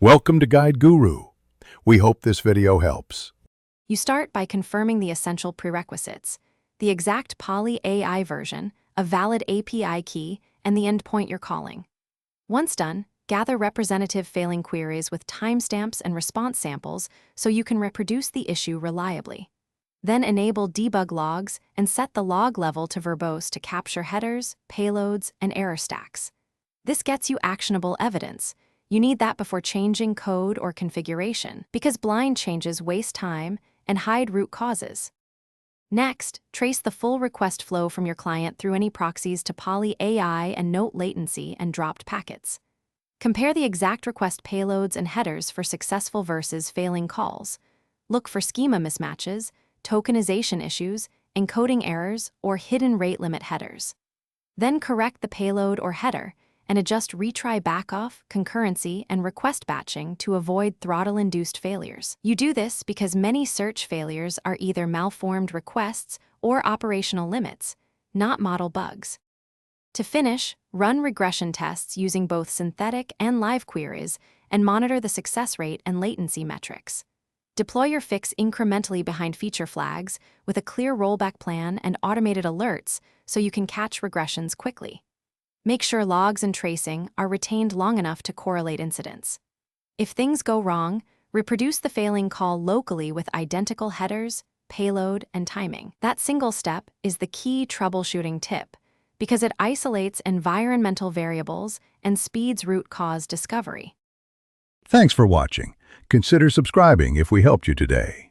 Welcome to Guide Guru. We hope this video helps. You start by confirming the essential prerequisites: the exact Poly AI version, a valid API key, and the endpoint you're calling. Once done, gather representative failing queries with timestamps and response samples so you can reproduce the issue reliably. Then enable debug logs and set the log level to verbose to capture headers, payloads, and error stacks. This gets you actionable evidence. You need that before changing code or configuration, because blind changes waste time and hide root causes. Next, trace the full request flow from your client through any proxies to Poly AI and note latency and dropped packets. Compare the exact request payloads and headers for successful versus failing calls. Look for schema mismatches, tokenization issues, encoding errors, or hidden rate limit headers. Then correct the payload or header and adjust retry backoff, concurrency, and request batching to avoid throttle-induced failures. You do this because many search failures are either malformed requests or operational limits, not model bugs. To finish, run regression tests using both synthetic and live queries and monitor the success rate and latency metrics. Deploy your fix incrementally behind feature flags with a clear rollback plan and automated alerts so you can catch regressions quickly. Make sure logs and tracing are retained long enough to correlate incidents. If things go wrong, reproduce the failing call locally with identical headers, payload, and timing. That single step is the key troubleshooting tip because it isolates environmental variables and speeds root cause discovery. Thanks for watching. Consider subscribing if we helped you today.